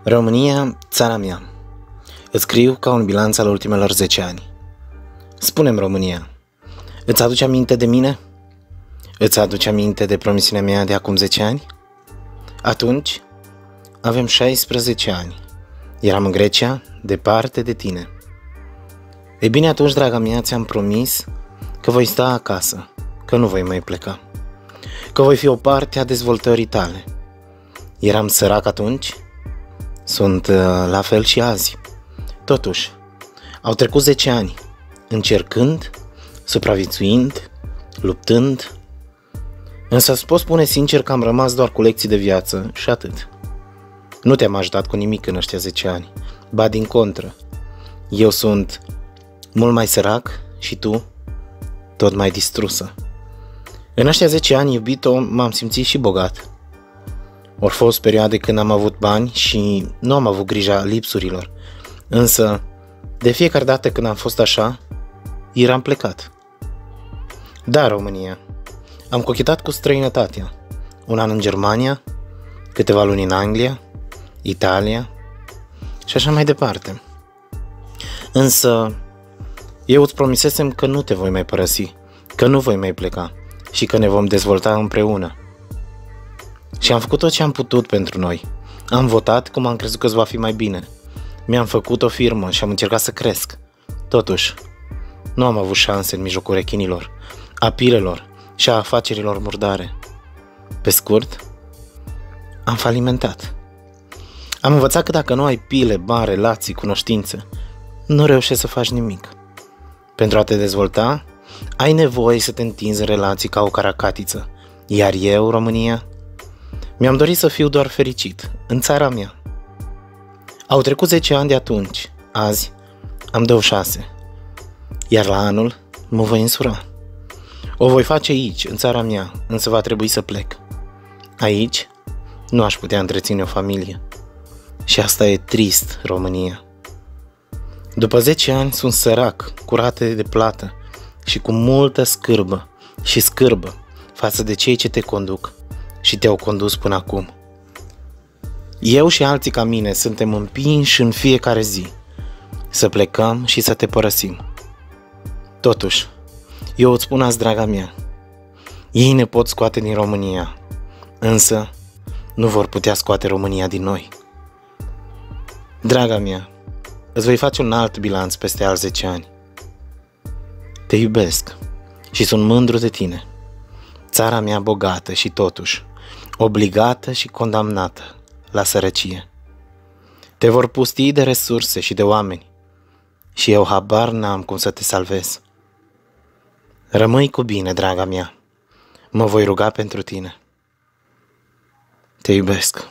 România, țara mea. Îți scriu ca un bilanț al ultimelor 10 ani. Spune-mi, România, îți aduce aminte de mine? Îți aduce aminte de promisiunea mea de acum 10 ani? Atunci, avem 16 ani. Eram în Grecia, departe de tine. Ei bine, atunci, draga mea, ți-am promis că voi sta acasă, că nu voi mai pleca, că voi fi o parte a dezvoltării tale. Eram sărac atunci, sunt la fel și azi. Totuși, au trecut 10 ani, încercând, supraviețuind, luptând, însă îți pot spune sincer că am rămas doar cu lecții de viață și atât. Nu te-am ajutat cu nimic în ăștia 10 ani, ba din contră. Eu sunt mult mai sărac și tu tot mai distrusă. În ăștia 10 ani, iubito, m-am simțit și bogat. Au fost perioade când am avut bani și nu am avut grija lipsurilor, însă de fiecare dată când am fost așa, eram plecat. Da, România, am cochetat cu străinătatea, un an în Germania, câteva luni în Anglia, Italia și așa mai departe. Însă eu îți promisesem că nu te voi mai părăsi, că nu voi mai pleca și că ne vom dezvolta împreună. Și am făcut tot ce am putut pentru noi. Am votat cum am crezut că îți va fi mai bine. Mi-am făcut o firmă și am încercat să cresc. Totuși, nu am avut șanse în mijlocul rechinilor, a pilelor și a afacerilor murdare. Pe scurt, am falimentat. Am învățat că dacă nu ai pile, bani, relații, cunoștințe, nu reușești să faci nimic. Pentru a te dezvolta, ai nevoie să te întinzi în relații ca o caracatiță. Iar eu, România, mi-am dorit să fiu doar fericit, în țara mea. Au trecut 10 ani de atunci, azi am 26, iar la anul mă voi însura. O voi face aici, în țara mea, însă va trebui să plec. Aici nu aș putea întreține o familie. Și asta e trist, România. După 10 ani sunt sărac, cu rate de plată și cu multă scârbă față de cei ce te conduc și te-au condus până acum. Eu și alții ca mine suntem împinși în fiecare zi să plecăm și să te părăsim. Totuși, eu îți spun azi, draga mea, ei ne pot scoate din România, însă nu vor putea scoate România din noi. Draga mea, îți voi face un alt bilanț peste alți 10 ani. Te iubesc și sunt mândru de tine. Țara mea bogată și totuși obligată și condamnată la sărăcie. Te vor pustii de resurse și de oameni și eu habar n-am cum să te salvez. Rămâi cu bine, draga mea. Mă voi ruga pentru tine. Te iubesc.